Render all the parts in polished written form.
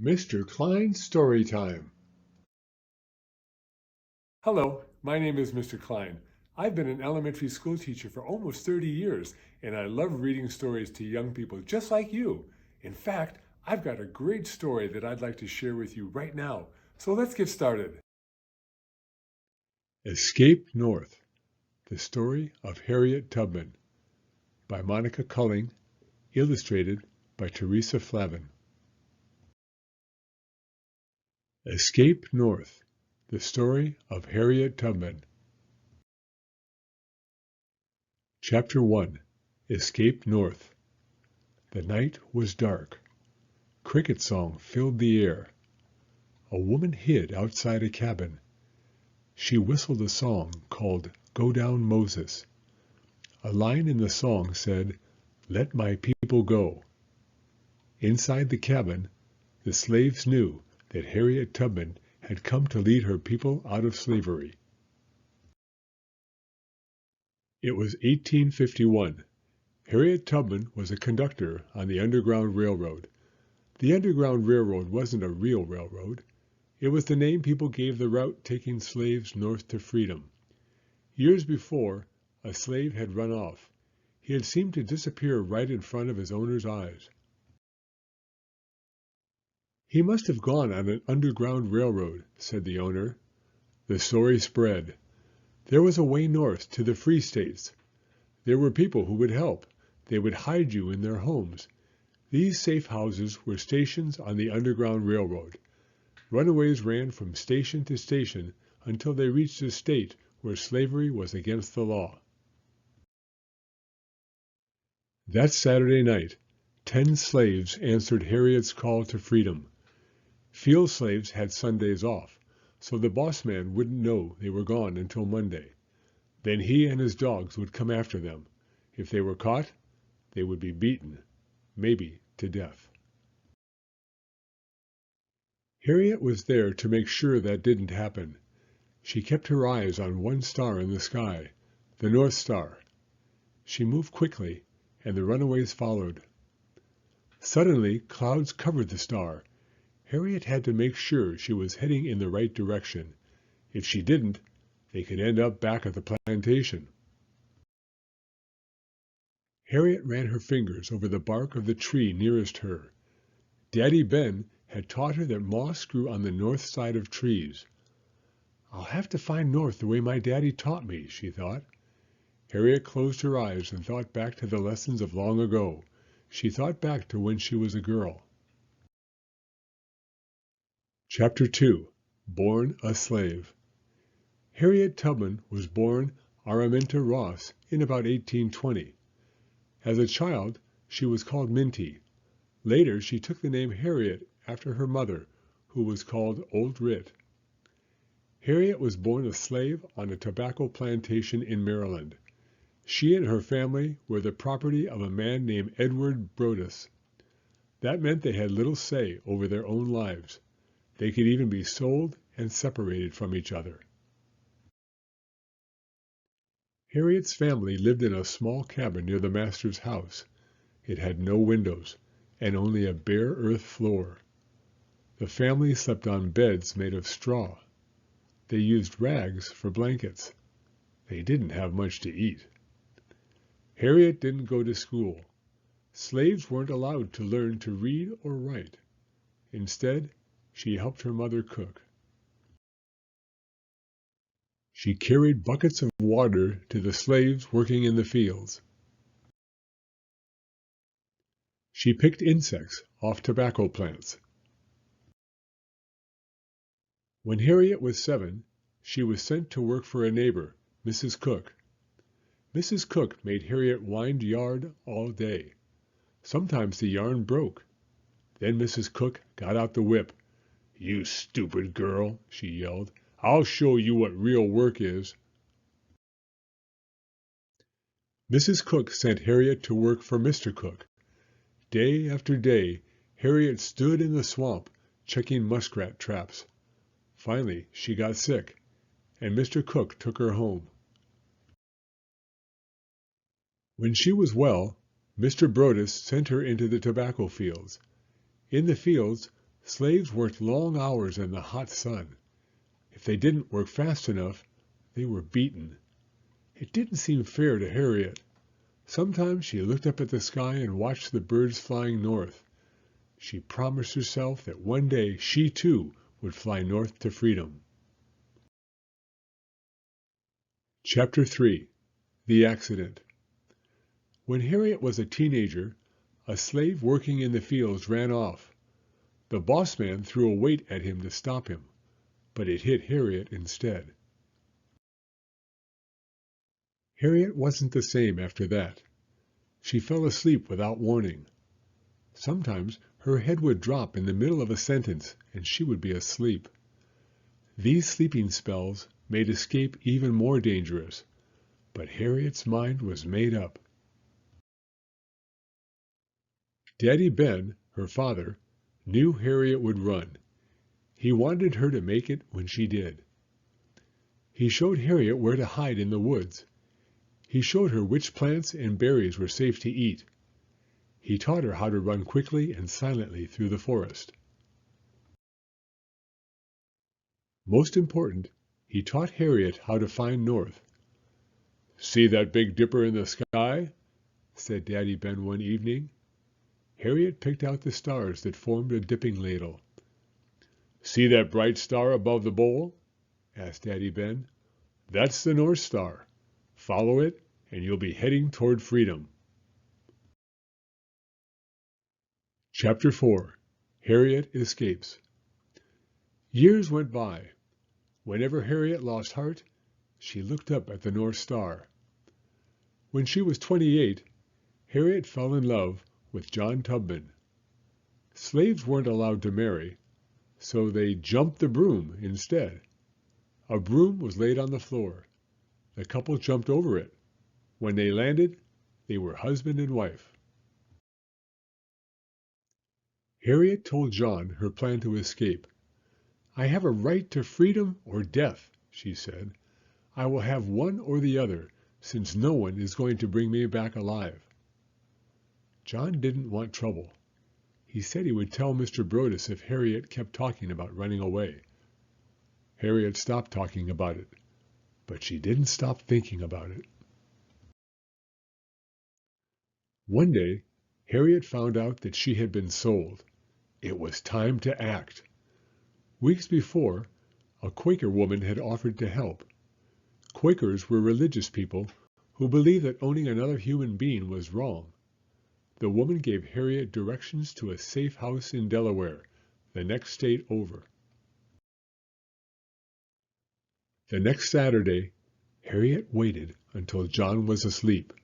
Mr. Klein's Story Time. Hello, my name is Mr. Klein. I've been an elementary school teacher for almost 30 years, and I love reading stories to young people just like you. In fact, I've got a great story that I'd like to share with you right now. So let's get started. Escape North, the story of Harriet Tubman, by Monica Culling, illustrated by Teresa Flavin. Escape North, the story of Harriet Tubman. Chapter 1. Escape North. The night was dark. Cricket song filled the air. A woman hid outside a cabin. She whistled a song called Go Down Moses. A line in the song said, "Let my people go." Inside the cabin, the slaves knew that Harriet Tubman had come to lead her people out of slavery. It was 1851. Harriet Tubman was a conductor on the Underground Railroad. The Underground Railroad wasn't a real railroad. It was the name people gave the route taking slaves north to freedom. Years before, a slave had run off. He had seemed to disappear right in front of his owner's eyes. "He must have gone on an underground railroad," said the owner. The story spread. There was a way north to the free states. There were people who would help. They would hide you in their homes. These safe houses were stations on the Underground Railroad. Runaways ran from station to station until they reached a state where slavery was against the law. That Saturday night, 10 slaves answered Harriet's call to freedom. Field slaves had Sundays off, so the boss man wouldn't know they were gone until Monday. Then he and his dogs would come after them. If they were caught, they would be beaten, maybe to death. Harriet was there to make sure that didn't happen. She kept her eyes on one star in the sky, the North Star. She moved quickly, and the runaways followed. Suddenly, clouds covered the star. Harriet had to make sure she was heading in the right direction. If she didn't, they could end up back at the plantation. Harriet ran her fingers over the bark of the tree nearest her. Daddy Ben had taught her that moss grew on the north side of trees. "I'll have to find north the way my daddy taught me," she thought. Harriet closed her eyes and thought back to the lessons of long ago. She thought back to when she was a girl. Chapter 2. Born a Slave. Harriet Tubman was born Araminta Ross in about 1820. As a child, she was called Minty. Later, she took the name Harriet after her mother, who was called Old Rit. Harriet was born a slave on a tobacco plantation in Maryland. She and her family were the property of a man named Edward Brodess. That meant they had little say over their own lives. They could even be sold and separated from each other. Harriet's family lived in a small cabin near the master's house. It had no windows, and only a bare earth floor. The family slept on beds made of straw. They used rags for blankets. They didn't have much to eat. Harriet didn't go to school. Slaves weren't allowed to learn to read or write. Instead, she helped her mother cook. She carried buckets of water to the slaves working in the fields. She picked insects off tobacco plants. When Harriet was 7, she was sent to work for a neighbor, Mrs. Cook. Mrs. Cook made Harriet wind yarn all day. Sometimes the yarn broke. Then Mrs. Cook got out the whip. "You stupid girl," she yelled. "I'll show you what real work is." Mrs. Cook sent Harriet to work for Mr. Cook. Day after day, Harriet stood in the swamp, checking muskrat traps. Finally, she got sick, and Mr. Cook took her home. When she was well, Mr. Brodess sent her into the tobacco fields. In the fields, Slaves worked long hours in the hot sun. If they didn't work fast enough, they were beaten. It didn't seem fair to Harriet. Sometimes she looked up at the sky and watched the birds flying north. She promised herself that one day she too would fly north to freedom. Chapter 3. The Accident. When Harriet was a teenager, a slave working in the fields ran off. The boss man threw a weight at him to stop him, but it hit Harriet instead. Harriet wasn't the same after that. She fell asleep without warning. Sometimes her head would drop in the middle of a sentence and she would be asleep. These sleeping spells made escape even more dangerous, but Harriet's mind was made up. Daddy Ben, her father, knew Harriet would run. He wanted her to make it when she did. He showed Harriet where to hide in the woods. He showed her which plants and berries were safe to eat. He taught her how to run quickly and silently through the forest. Most important, he taught Harriet how to find north. "See that big dipper in the sky?" said Daddy Ben one evening. Harriet picked out the stars that formed a dipping ladle. "See that bright star above the bowl?" asked Daddy Ben. "That's the North Star. Follow it, and you'll be heading toward freedom." Chapter 4. Harriet Escapes. Years went by. Whenever Harriet lost heart, she looked up at the North Star. When she was 28, Harriet fell in love with John Tubman. Slaves weren't allowed to marry, so they jumped the broom instead. A broom was laid on the floor. The couple jumped over it. When they landed, they were husband and wife. Harriet told John her plan to escape. "I have a right to freedom or death," she said. "I will have one or the other, since no one is going to bring me back alive." John didn't want trouble. He said he would tell Mr. Brodess if Harriet kept talking about running away. Harriet stopped talking about it, but she didn't stop thinking about it. One day, Harriet found out that she had been sold. It was time to act. Weeks before, a Quaker woman had offered to help. Quakers were religious people who believed that owning another human being was wrong. The woman gave Harriet directions to a safe house in Delaware, the next state over. The next Saturday, Harriet waited until John was asleep.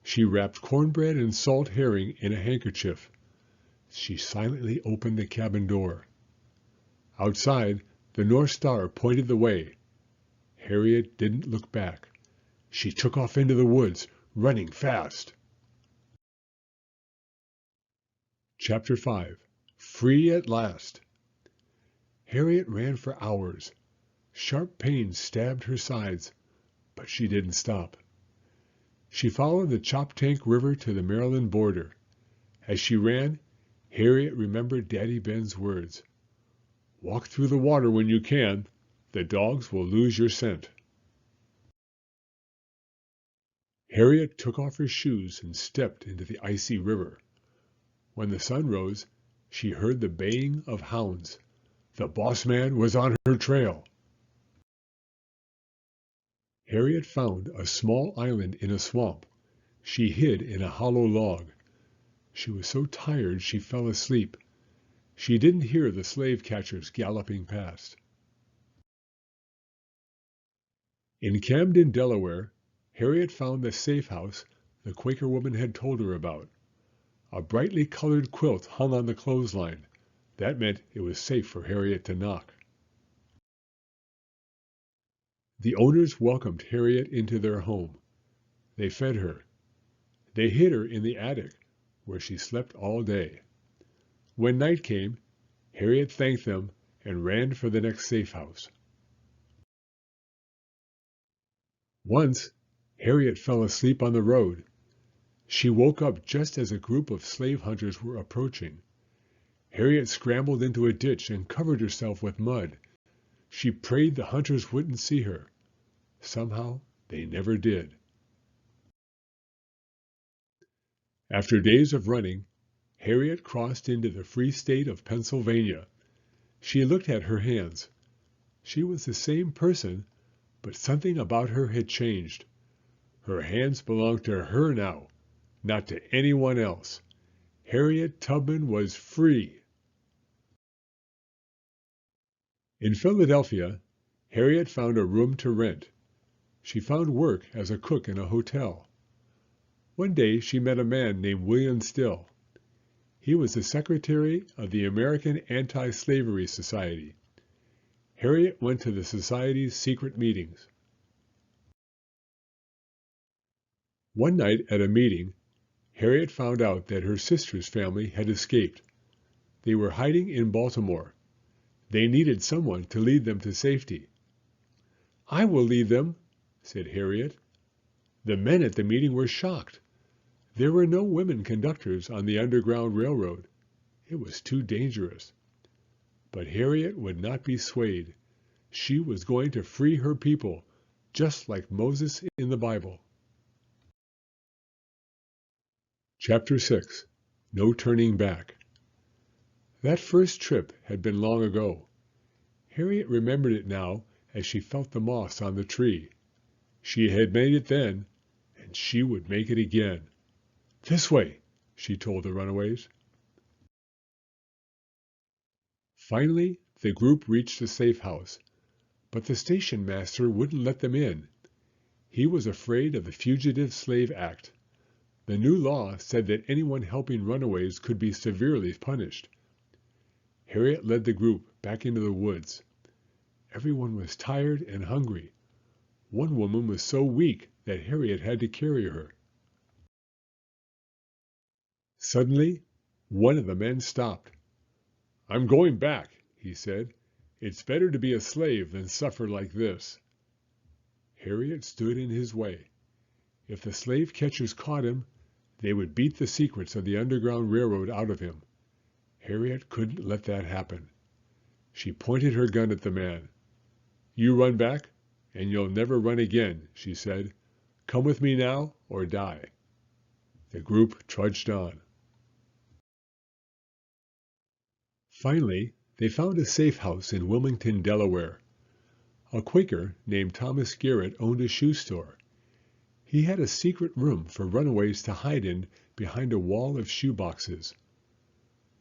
She wrapped cornbread and salt herring in a handkerchief. She silently opened the cabin door. Outside, the North Star pointed the way. Harriet didn't look back. She took off into the woods, running fast. Chapter 5. Free at Last. Harriet ran for hours. Sharp pains stabbed her sides, but she didn't stop. She followed the Choptank River to the Maryland border. As she ran, Harriet remembered Daddy Ben's words. "Walk through the water when you can. The dogs will lose your scent." Harriet took off her shoes and stepped into the icy river. When the sun rose, she heard the baying of hounds. The boss man was on her trail. Harriet found a small island in a swamp. She hid in a hollow log. She was so tired she fell asleep. She didn't hear the slave catchers galloping past. In Camden, Delaware, Harriet found the safe house the Quaker woman had told her about. A brightly colored quilt hung on the clothesline. That meant it was safe for Harriet to knock. The owners welcomed Harriet into their home. They fed her. They hid her in the attic, where she slept all day. When night came, Harriet thanked them and ran for the next safe house. Once, Harriet fell asleep on the road. She woke up just as a group of slave hunters were approaching. Harriet scrambled into a ditch and covered herself with mud. She prayed the hunters wouldn't see her. Somehow, they never did. After days of running, Harriet crossed into the free state of Pennsylvania. She looked at her hands. She was the same person, but something about her had changed. Her hands belonged to her now, not to anyone else. Harriet Tubman was free. In Philadelphia, Harriet found a room to rent. She found work as a cook in a hotel. One day she met a man named William Still. He was the secretary of the American Anti-Slavery Society. Harriet went to the society's secret meetings. One night at a meeting, Harriet found out that her sister's family had escaped. They were hiding in Baltimore. They needed someone to lead them to safety. "I will lead them," said Harriet. The men at the meeting were shocked. There were no women conductors on the Underground Railroad. It was too dangerous. But Harriet would not be swayed. She was going to free her people, just like Moses in the Bible. Chapter 6. No Turning Back. That first trip had been long ago. Harriet remembered it now as she felt the moss on the tree. She had made it then, and she would make it again. "This way," she told the runaways. Finally, the group reached the safe house, but the station master wouldn't let them in. He was afraid of the Fugitive Slave Act. The new law said that anyone helping runaways could be severely punished. Harriet led the group back into the woods. Everyone was tired and hungry. One woman was so weak that Harriet had to carry her. Suddenly, one of the men stopped. "I'm going back," he said. "It's better to be a slave than suffer like this." Harriet stood in his way. If the slave catchers caught him, they would beat the secrets of the Underground Railroad out of him. Harriet couldn't let that happen. She pointed her gun at the man. "You run back, and you'll never run again," she said. "Come with me now or die." The group trudged on. Finally, they found a safe house in Wilmington, Delaware. A Quaker named Thomas Garrett owned a shoe store. He had a secret room for runaways to hide in behind a wall of shoe boxes.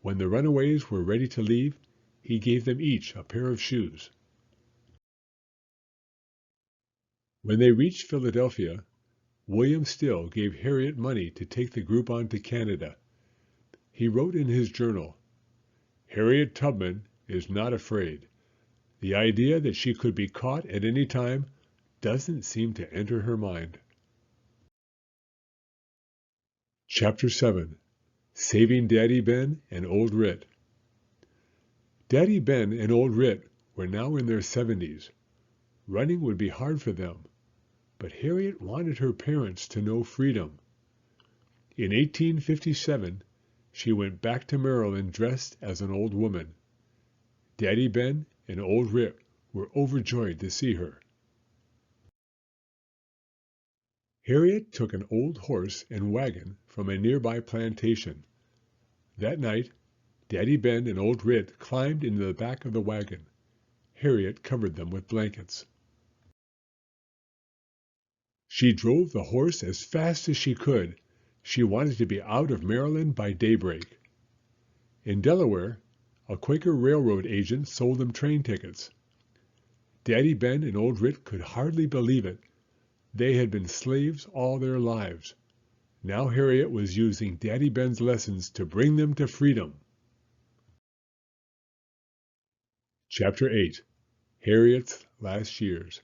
When the runaways were ready to leave, he gave them each a pair of shoes. When they reached Philadelphia, William Still gave Harriet money to take the group on to Canada. He wrote in his journal, "Harriet Tubman is not afraid. The idea that she could be caught at any time doesn't seem to enter her mind." Chapter 7. Saving Daddy Ben and Old Rit. Daddy Ben and Old Rit were now in their 70s. Running would be hard for them, but Harriet wanted her parents to know freedom. In 1857, she went back to Maryland dressed as an old woman. Daddy Ben and Old Rit were overjoyed to see her. Harriet took an old horse and wagon from a nearby plantation. That night, Daddy Ben and Old Rit climbed into the back of the wagon. Harriet covered them with blankets. She drove the horse as fast as she could. She wanted to be out of Maryland by daybreak. In Delaware, a Quaker railroad agent sold them train tickets. Daddy Ben and Old Rit could hardly believe it. They had been slaves all their lives. Now Harriet was using Daddy Ben's lessons to bring them to freedom. Chapter 8. Harriet's Last Years.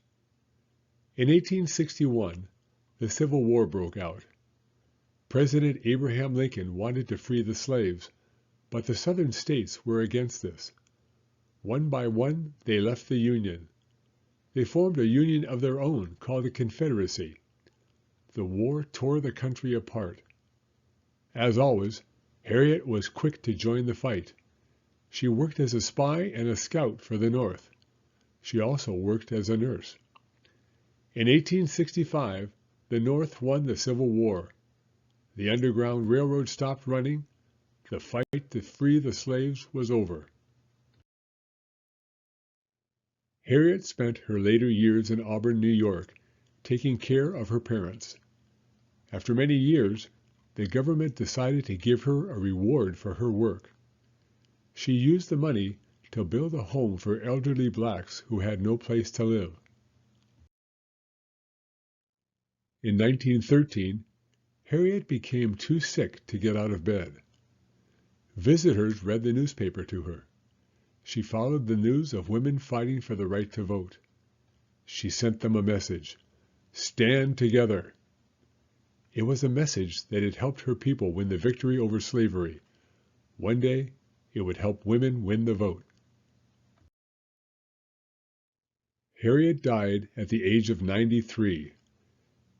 In 1861, the Civil War broke out. President Abraham Lincoln wanted to free the slaves, but the southern states were against this. One by one, they left the Union. They formed a union of their own called the Confederacy. The war tore the country apart. As always, Harriet was quick to join the fight. She worked as a spy and a scout for the North. She also worked as a nurse. In 1865, the North won the Civil War. The Underground Railroad stopped running. The fight to free the slaves was over. Harriet spent her later years in Auburn, New York, taking care of her parents. After many years, the government decided to give her a reward for her work. She used the money to build a home for elderly blacks who had no place to live. In 1913, Harriet became too sick to get out of bed. Visitors read the newspaper to her. She followed the news of women fighting for the right to vote. She sent them a message: "Stand together." It was a message that had helped her people win the victory over slavery. One day, it would help women win the vote. Harriet died at the age of 93.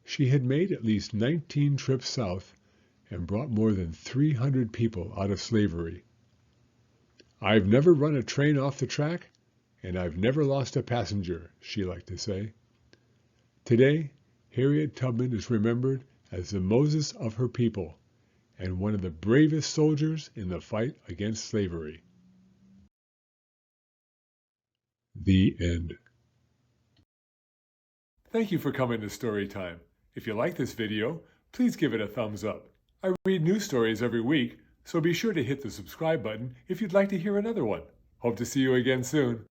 She had made at least 19 trips south and brought more than 300 people out of slavery. "I've never run a train off the track, and I've never lost a passenger," she liked to say. Today, Harriet Tubman is remembered as the Moses of her people and one of the bravest soldiers in the fight against slavery. The end. Thank you for coming to Storytime. If you like this video, please give it a thumbs up. I read new stories every week, so be sure to hit the subscribe button if you'd like to hear another one. Hope to see you again soon.